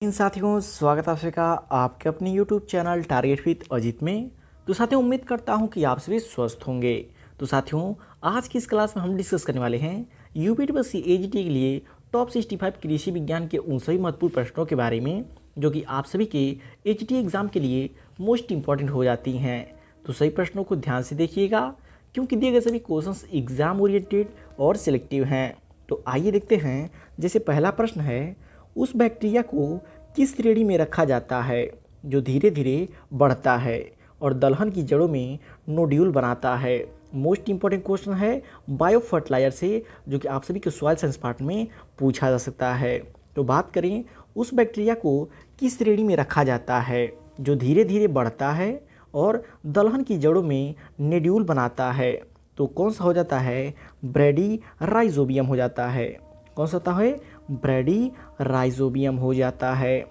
इन साथियों स्वागत है आप सभी का आपके अपने YouTube channel target with Ajit में। तो साथियों उम्मीद करता हूं कि आप सभी स्वस्थ होंगे। तो साथियों आज की इस क्लास में हम डिस्कस करने वाले हैं यूपीटीसी एजीटी के लिए टॉप 65 कृषि विज्ञान के उन सभी महत्वपूर्ण प्रश्नों के बारे में जो कि आप सभी के एजीटी एग्जाम के लिए मोस्ट इंपॉर्टेंट हो जाती हैं। तो सही प्रश्नों को ध्यान से देखिएगा क्योंकि दिए गए सभी क्वेश्चंस एग्जाम ओरिएंटेड और सिलेक्टिव हैं। तो आइए देखते हैं। जैसे पहला प्रश्न है, उस बैक्टीरिया को किस श्रेणी में रखा जाता है जो धीरे धीरे बढ़ता है और दलहन की जड़ों में नोड्यूल बनाता है। मोस्ट इंपॉर्टेंट क्वेश्चन है बायो फर्टिलाइजर से, जो कि आप सभी के सॉइल साइंस पार्ट में पूछा जा सकता है। तो बात करें उस बैक्टीरिया को किस श्रेणी में रखा जाता है जो धीरे धीरे बढ़ता है और दलहन की जड़ों में नोड्यूल बनाता है, तो कौन सा हो जाता है? ब्रैडी राइजोबियम हो जाता है। कौन सा होता है? ब्रैडी राइजोबियम हो जाता है।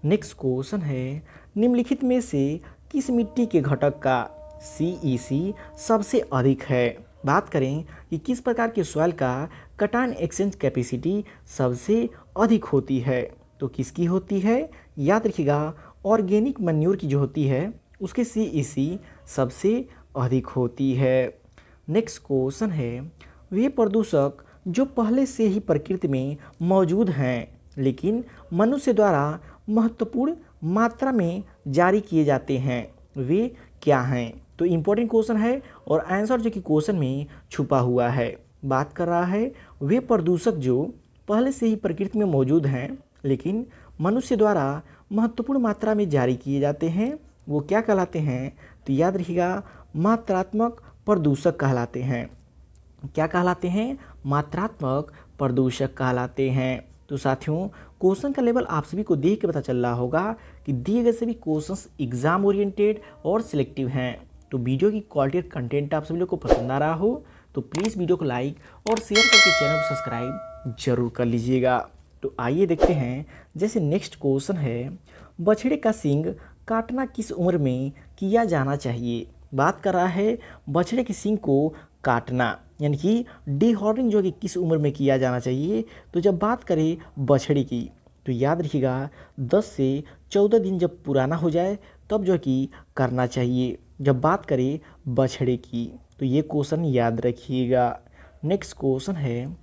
नेक्स्ट क्वेश्चन है, निम्नलिखित में से किस मिट्टी के घटक का CEC सबसे अधिक है? बात करें कि किस प्रकार के सॉइल का कटायन एक्सचेंज कैपेसिटी सबसे अधिक होती है, तो किसकी होती है? याद रखिएगा ऑर्गेनिक मैन्योर की जो होती है उसके CEC सबसे अधिक होती है। नेक्स्ट क्वेश्चन है, वे प्रदूषक जो पहले से ही प्रकृति में मौजूद हैं लेकिन मनुष्य द्वारा महत्वपूर्ण मात्रा में जारी किए जाते हैं, वे क्या हैं? तो इम्पोर्टेंट क्वेश्चन है और आंसर जो कि क्वेश्चन में छुपा हुआ है। बात कर रहा है वे प्रदूषक जो पहले से ही प्रकृति में मौजूद हैं लेकिन मनुष्य द्वारा महत्वपूर्ण मात्रा में जारी किए जाते हैं, वो क्या कहलाते हैं? तो याद रखिएगा मात्रात्मक प्रदूषक कहलाते हैं। क्या कहलाते हैं? मात्रात्मक प्रदूषक कहलाते हैं। तो साथियों क्वेश्चन का लेवल आप सभी को देख के पता चल रहा होगा कि दिए गए सभी क्वेश्चंस एग्जाम ओरिएंटेड और सिलेक्टिव हैं। तो वीडियो की क्वालिटी और कंटेंट आप सभी लोग को पसंद आ रहा हो तो प्लीज़ वीडियो को लाइक और शेयर करके चैनल को सब्सक्राइब जरूर कर लीजिएगा। तो आइए देखते हैं। जैसे नेक्स्ट क्वेश्चन है, बछड़े का सींग काटना किस उम्र में किया जाना चाहिए? बात कर रहा है बछड़े के सींग को काटना यानी कि डीहॉर्निंग जो कि किस उम्र में किया जाना चाहिए? तो जब बात करें बछड़े की तो याद रखिएगा 10 से 14 दिन जब पुराना हो जाए तब जो कि करना चाहिए जब बात करें बछड़े की। तो ये क्वेश्चन याद रखिएगा। नेक्स्ट क्वेश्चन है,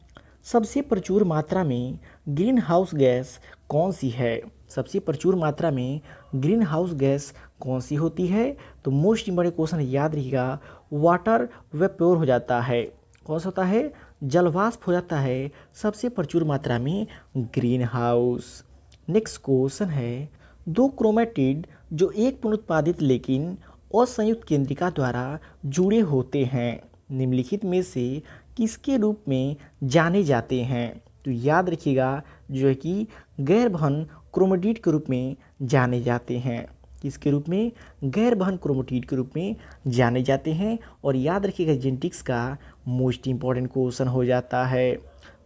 सबसे प्रचुर मात्रा में ग्रीन हाउस गैस कौन सी है? सबसे प्रचुर मात्रा में ग्रीन हाउस गैस कौन सी होती है? तो मोस्ट इंपॉर्टेंट क्वेश्चन याद रखिएगा वाटर वेपोर हो जाता है। कौन सा होता है? जलवाष्प हो जाता है सबसे प्रचुर मात्रा में ग्रीन हाउस। नेक्स्ट क्वेश्चन है, दो क्रोमेटिड जो एक पुनरुत्पादित लेकिन असंयुक्त केंद्रिका द्वारा जुड़े होते हैं निम्नलिखित में से किसके रूप में जाने जाते हैं? तो याद रखिएगा जो है कि गैर बहन क्रोमेटिड के रूप में जाने जाते हैं। किसके रूप में? गैर बहन क्रोमेटिड के रूप में जाने जाते हैं। और याद रखिएगा जेनेटिक्स का मोस्ट इंपॉर्टेंट क्वेश्चन हो जाता है।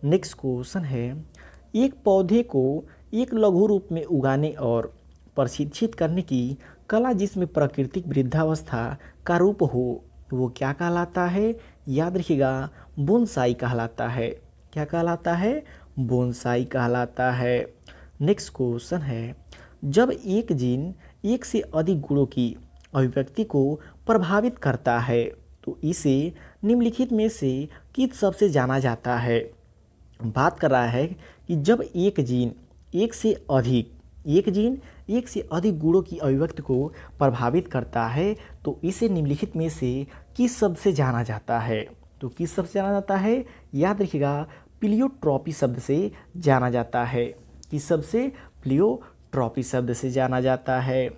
नेक्स्ट क्वेश्चन है, एक पौधे को एक लघु रूप में उगाने और प्रशिक्षित करने की कला जिसमें प्राकृतिक वृद्धावस्था का रूप हो वो क्या कहलाता है? याद रखिएगा बोनसाई कहलाता है। क्या कहलाता है? बोनसाई कहलाता है। नेक्स्ट क्वेश्चन है, जब एक जीन एक से अधिक गुणों की अभिव्यक्ति को प्रभावित करता है तो इसे निम्नलिखित में से किस शब्द से जाना जाता है? बात कर रहा है कि जब एक जीन एक से अधिक गुणों की अभिव्यक्ति को प्रभावित करता है तो इसे निम्नलिखित में से किस शब्द से जाना जाता है? तो किस शब्द से जाना जाता है? याद रखिएगा प्लियोट्रॉपी शब्द से जाना जाता है। किस शब्द से? प्लियोट्रॉपी शब्द से जाना जाता है।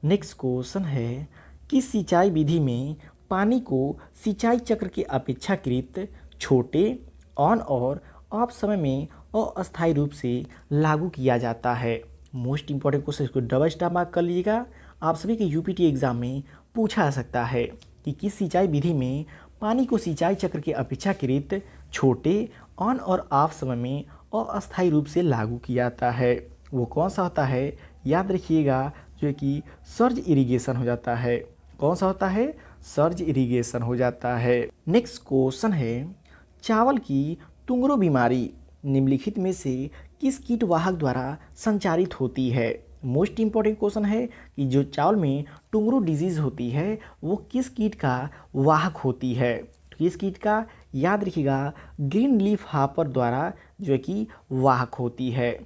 नेक्स्ट क्वेश्चन है, किस सिंचाई विधि में पानी को सिंचाई चक्र के अपेक्षाकृत छोटे ऑन और ऑफ समय में अस्थायी रूप से लागू किया जाता है? मोस्ट इंपॉर्टेंट क्वेश्चन, इसको डबल स्टार मार्क कर लीजिएगा। आप सभी के यूपीटी एग्जाम में पूछा जा सकता है कि किस सिंचाई विधि में पानी को सिंचाई चक्र के अपेक्षाकृत छोटे ऑन और ऑफ समय में अस्थायी रूप से लागू किया जाता है? वो कौन सा होता है? याद रखिएगा जो है कि सर्ज इरिगेशन हो जाता है। कौन सा होता है? सर्ज इरिगेशन हो जाता है। नेक्स्ट क्वेश्चन है, चावल की तुंगरो बीमारी निम्नलिखित में से किस कीट वाहक द्वारा संचारित होती है। मोस्ट इंपॉर्टेंट क्वेश्चन है कि जो चावल में टुंगरू डिजीज होती है वो किस कीट का वाहक होती है। किस कीट का, याद रखिएगा ग्रीन लीफ हापर द्वारा जो कि वाहक होती है।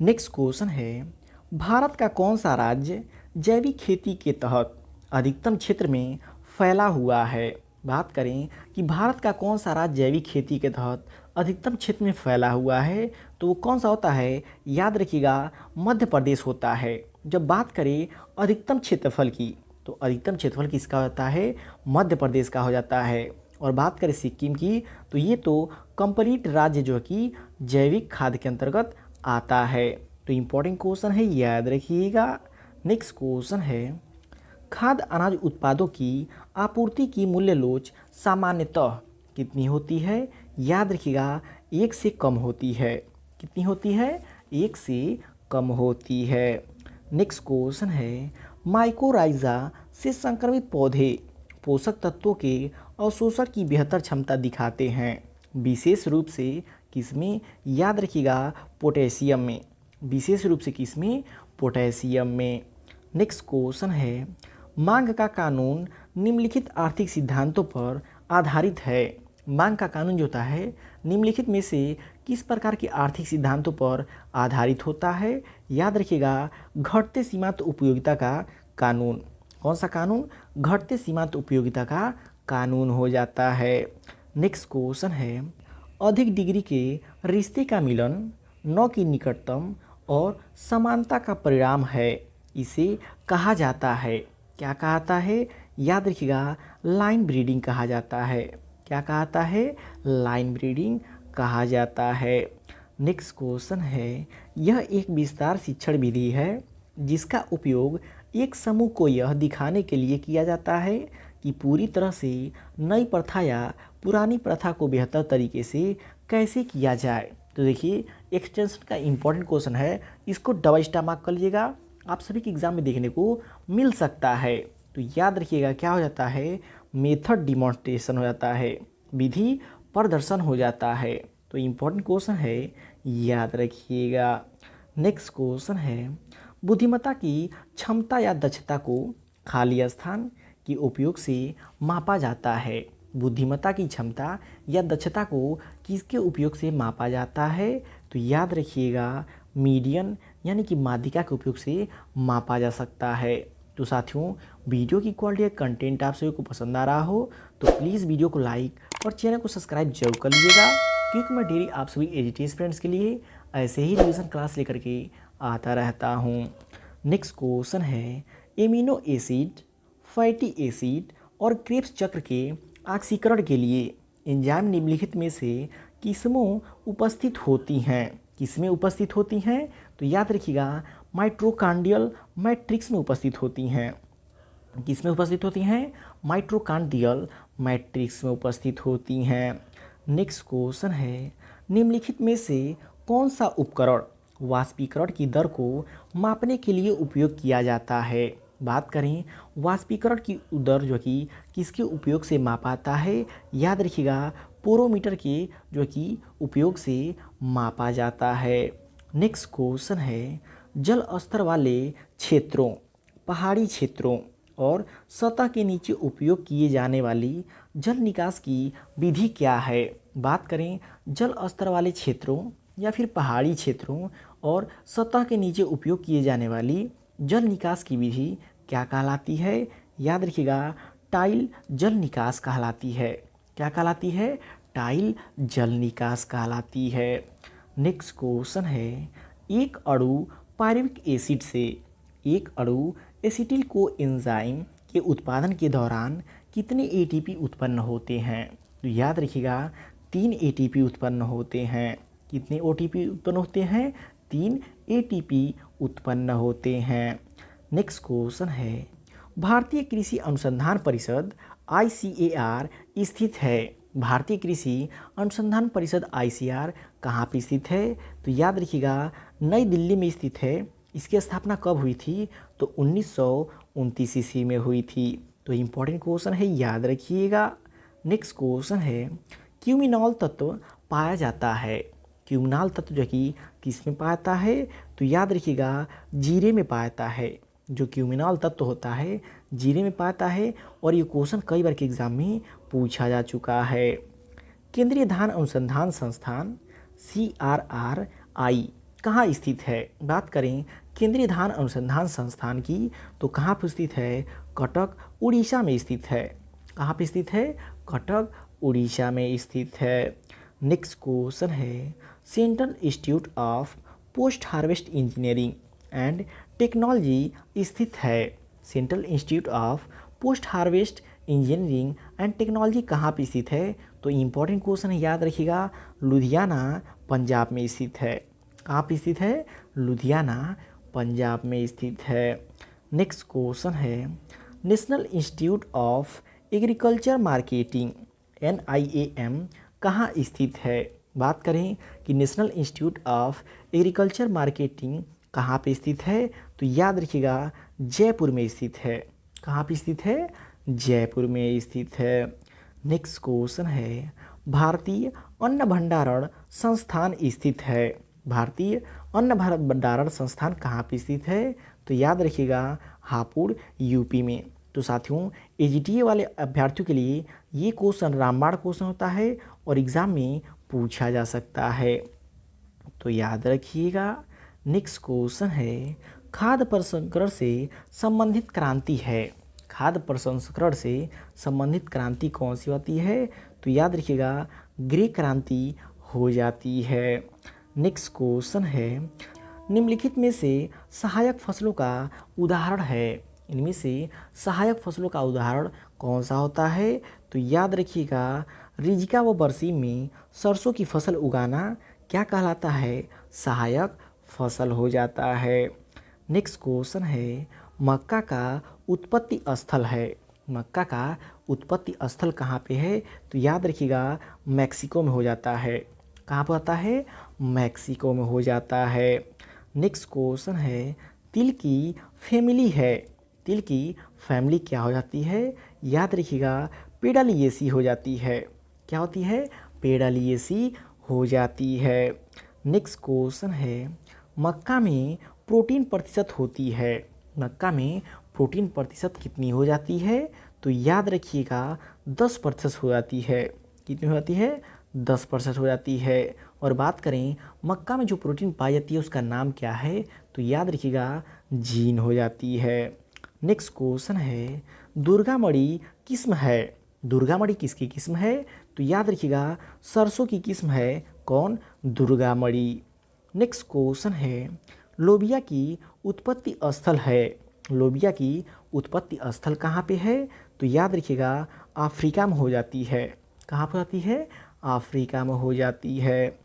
नेक्स्ट क्वेश्चन है, भारत का कौन सा राज्य जैविक खेती के तहत अधिकतम क्षेत्र में फैला हुआ है। बात करें कि भारत का कौन सा राज्य जैविक खेती के तहत अधिकतम क्षेत्र में फैला हुआ है, तो वो कौन सा होता है, याद रखिएगा मध्य प्रदेश होता है। जब बात करें अधिकतम क्षेत्रफल की, तो अधिकतम क्षेत्रफल किसका होता है, मध्य प्रदेश का हो जाता है। और बात करें सिक्किम की, तो ये तो कंप्लीट राज्य जो कि जैविक खाद्य के अंतर्गत आता है। तो इम्पोर्टेंट क्वेश्चन है, याद रखिएगा। नेक्स्ट क्वेश्चन है, खाद्य अनाज उत्पादों की आपूर्ति की मूल्य लोच सामान्यतः कितनी होती है। याद रखिएगा 1 से कम होती है। कितनी होती है, 1 से कम होती है। नेक्स्ट क्वेश्चन है, माइकोराइजा से संक्रमित पौधे पोषक तत्वों के अवशोषण की बेहतर क्षमता दिखाते हैं, विशेष रूप से किसमें, याद रखिएगा पोटेशियम में। विशेष रूप से किसमें, पोटेशियम में। नेक्स्ट क्वेश्चन है, मांग का कानून निम्नलिखित आर्थिक सिद्धांतों पर आधारित है। मांग का कानून जो होता है निम्नलिखित में से किस प्रकार के आर्थिक सिद्धांतों पर आधारित होता है। याद रखिएगा घटते सीमांत उपयोगिता का कानून। कौन सा कानून, घटते सीमांत उपयोगिता का कानून हो जाता है। नेक्स्ट क्वेश्चन है, अधिक डिग्री के रिश्ते का मिलन नौ की निकटतम और समानता का परिणाम है, इसे कहा जाता है। क्या कहता है, याद रखिएगा लाइन ब्रीडिंग कहा जाता है। क्या कहता है, लाइन ब्रीडिंग कहा जाता है। नेक्स्ट क्वेश्चन है, यह एक विस्तार शिक्षण विधि है जिसका उपयोग एक समूह को यह दिखाने के लिए किया जाता है कि पूरी तरह से नई प्रथा या पुरानी प्रथा को बेहतर तरीके से कैसे किया जाए। तो देखिए एक्सटेंशन का इम्पोर्टेंट क्वेश्चन है, इसको डबल स्टार मार्क कर लीजिएगा, आप सभी के एग्जाम में देखने को मिल सकता है। तो याद रखिएगा क्या हो जाता है, मेथड डिमॉन्स्ट्रेशन हो जाता है, विधि प्रदर्शन हो जाता है। तो इम्पोर्टेंट क्वेश्चन है, याद रखिएगा। नेक्स्ट क्वेश्चन है, बुद्धिमत्ता की क्षमता या दक्षता को खाली स्थान के उपयोग से मापा जाता है। बुद्धिमत्ता की क्षमता या दक्षता को किसके उपयोग से मापा जाता है, तो याद रखिएगा मीडियन यानी कि माध्यिका के उपयोग से मापा जा सकता है। तो साथियों वीडियो की क्वालिटी या कंटेंट आप सभी को पसंद आ रहा हो तो प्लीज़ वीडियो को लाइक और चैनल को सब्सक्राइब जरूर कर लीजिएगा, क्योंकि मैं डेली आप सभी एजुकेशन स्टूडेंट्स के लिए ऐसे ही रिवीजन क्लास लेकर के आता रहता हूँ। नेक्स्ट क्वेश्चन है, एमिनो एसिड, फैटी एसिड और क्रेब्स चक्र के ऑक्सीकरण के लिए एंजाइम निम्नलिखित में से किसमें उपस्थित होती हैं। किसमें उपस्थित होती हैं, तो याद रखिएगा माइटोकॉन्ड्रियल मैट्रिक्स में उपस्थित होती हैं। किसमें उपस्थित होती हैं, माइटोकॉन्ड्रियल मैट्रिक्स में उपस्थित होती हैं। नेक्स्ट क्वेश्चन है, निम्नलिखित में से कौन सा उपकरण वाष्पीकरण की दर को मापने के लिए उपयोग किया जाता है। बात करें वाष्पीकरण की दर जो कि किसके उपयोग से मापाता है, याद रखिएगा पोरोमीटर के जो कि उपयोग से मापा जाता है। नेक्स्ट क्वेश्चन है, जल स्तर वाले क्षेत्रों, पहाड़ी क्षेत्रों और सतह के नीचे उपयोग किए जाने वाली जल निकास की विधि क्या है। बात करें जल स्तर वाले क्षेत्रों या फिर पहाड़ी क्षेत्रों और सतह के नीचे उपयोग किए जाने वाली जल निकास की विधि क्या कहलाती है, याद रखिएगा टाइल जल निकास कहलाती है। क्या कहलाती है, टाइल जल निकास कहलाती है। नेक्स्ट क्वेश्चन है, एक अणु पायरुविक एसिड से एक अणु एसिटिल को एंजाइम के उत्पादन के दौरान कितने एटीपी उत्पन्न होते हैं। तो याद रखिएगा 3 एटीपी उत्पन्न होते हैं। कितने ओटीपी उत्पन्न होते हैं, 3 एटीपी उत्पन्न होते हैं। नेक्स्ट क्वेश्चन है, भारतीय कृषि अनुसंधान परिषद ICAR स्थित है। भारतीय कृषि अनुसंधान परिषद ICAR कहाँ पे स्थित है, तो याद रखिएगा नई दिल्ली में स्थित है। इसकी स्थापना कब हुई थी, तो 1929 ईस्वी में हुई थी। तो इम्पोर्टेंट क्वेश्चन है, याद रखिएगा। नेक्स्ट क्वेश्चन है, क्यूमिनॉल तत्व पाया जाता है क्यूमिनॉल तत्व जो कि किस में पाया जाता है, तो याद रखिएगा जीरे में पाया जाता है। जो क्यूमिनॉल तत्व होता है जीरे में पाया जाता है और ये क्वेश्चन कई बार के एग्जाम में पूछा जा चुका है। केंद्रीय धान अनुसंधान संस्थान CRRI कहाँ स्थित है? बात करें केंद्रीय धान अनुसंधान संस्थान की तो कहाँ पर स्थित है? कटक उड़ीसा में स्थित है। कहाँ पे स्थित है? कटक उड़ीसा में स्थित है। नेक्स्ट क्वेश्चन है central institute of post harvest engineering and technology स्थित है। Central institute of post harvest engineering and technology कहाँ पे स्थित है? तो इम्पोर्टेंट क्वेश्चन है, याद रखिएगा लुधियाना पंजाब में स्थित है। कहाँ पे स्थित है? लुधियाना पंजाब में स्थित है। नेक्स्ट क्वेश्चन है national institute of agriculture marketing NIAM कहाँ स्थित है? बात करें कि national institute of agriculture marketing कहाँ पे स्थित है, तो याद रखिएगा जयपुर में स्थित है। कहाँ पे स्थित है? जयपुर में स्थित है। नेक्स्ट क्वेश्चन है भारतीय अन्न भंडारण संस्थान स्थित है। भारतीय अन्न भंडारण संस्थान कहाँ पे स्थित है? तो याद रखिएगा हापुड़ यूपी में। तो साथियों AGTA वाले अभ्यर्थियों के लिए ये क्वेश्चन रामबाण क्वेश्चन होता है और एग्ज़ाम में पूछा जा सकता है, तो याद रखिएगा। नेक्स्ट क्वेश्चन है खाद्य प्रसंस्करण से संबंधित क्रांति है। खाद्य प्रसंस्करण से संबंधित क्रांति कौन सी होती है? तो याद रखिएगा ग्रे क्रांति हो जाती है। नेक्स्ट क्वेश्चन है निम्नलिखित में से सहायक फसलों का उदाहरण है। इनमें से सहायक फसलों का उदाहरण कौन सा होता है? तो याद रखिएगा रिजिका व बरसीम में सरसों की फसल उगाना क्या कहलाता है? सहायक फसल हो जाता है। नेक्स्ट क्वेश्चन है मक्का का उत्पत्ति स्थल है। मक्का का उत्पत्ति स्थल कहाँ पे है? तो याद रखिएगा मैक्सिको में हो जाता है। कहाँ पर आता है? मैक्सिको में हो जाता है। नेक्स्ट क्वेश्चन है तिल की फैमिली है। तिल की फैमिली क्या हो जाती है? याद रखिएगा पेडालिएसी हो जाती है। क्या होती है? पेडालिएसी हो जाती है। नेक्स्ट क्वेश्चन है मक्का में प्रोटीन प्रतिशत होती है। मक्का में प्रोटीन प्रतिशत कितनी हो जाती है? तो याद रखिएगा 10% हो जाती है। कितनी हो जाती है? 10% हो जाती है। और बात करें मक्का में जो प्रोटीन पाई जाती है उसका नाम क्या है? तो याद रखिएगा जीन हो जाती है। नेक्स्ट क्वेश्चन है दुर्गामणि किस्म है। दुर्गामणि किसकी किस्म है? तो याद रखिएगा सरसों की किस्म है। कौन? दुर्गामणि। नेक्स्ट क्वेश्चन है लोबिया की उत्पत्ति स्थल है। लोबिया की उत्पत्ति स्थल कहाँ पे है? तो याद रखिएगा अफ्रीका में हो जाती है। कहाँ पर जाती है? अफ्रीका में हो जाती है।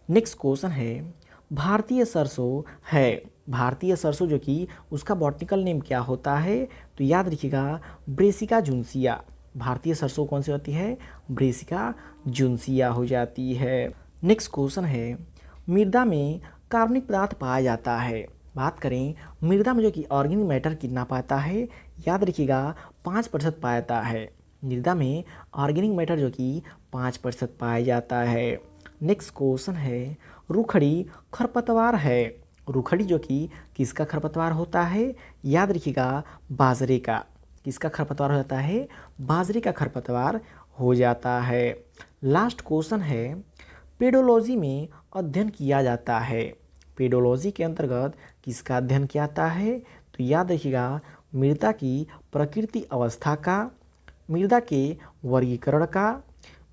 नेक्स्ट क्वेश्चन है भारतीय सरसों है। भारतीय सरसों जो कि उसका बॉटनिकल नेम क्या होता है? तो याद रखिएगा ब्रेसिका जुन्सिया। भारतीय सरसों कौन सी होती है? ब्रेसिका जुन्सिया हो जाती है। नेक्स्ट क्वेश्चन है मृदा में कार्बनिक पदार्थ पाया जाता है। बात करें मृदा में जो कि ऑर्गेनिक मैटर कितना पाता है? याद रखिएगा 5% पाया जाता है। मृदा में ऑर्गेनिक मैटर जो कि 5% पाया जाता है। नेक्स्ट क्वेश्चन है रूखड़ी खरपतवार है। रूखड़ी जो कि किसका खरपतवार होता है? याद रखिएगा बाजरे का। किसका खरपतवार हो जाता है? बाजरे का खरपतवार हो जाता है। लास्ट क्वेश्चन है पेडोलॉजी में अध्ययन किया जाता है। पेडोलॉजी के अंतर्गत किसका अध्ययन किया जाता है? तो याद रखिएगा मृदा की प्रकृति अवस्था का, मृदा के वर्गीकरण का,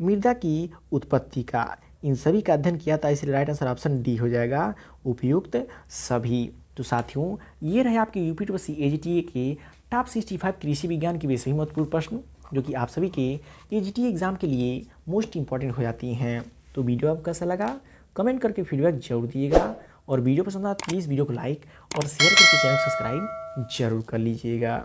मृदा की उत्पत्ति का, इन सभी का अध्ययन किया था। इसलिए राइट आंसर ऑप्शन डी हो जाएगा उपयुक्त सभी। तो साथियों ये रहे आपके यूपीपीएससी AGTA के टॉप 65 कृषि विज्ञान के वे सभी महत्वपूर्ण प्रश्न जो कि आप सभी के AGTA एग्जाम के लिए मोस्ट इंपॉर्टेंट हो जाती हैं। तो वीडियो आपको कैसा लगा कमेंट करके फीडबैक जरूर दिएगा और वीडियो पसंद आए प्लीज़ वीडियो को लाइक और शेयर करके चैनल सब्सक्राइब जरूर कर लीजिएगा।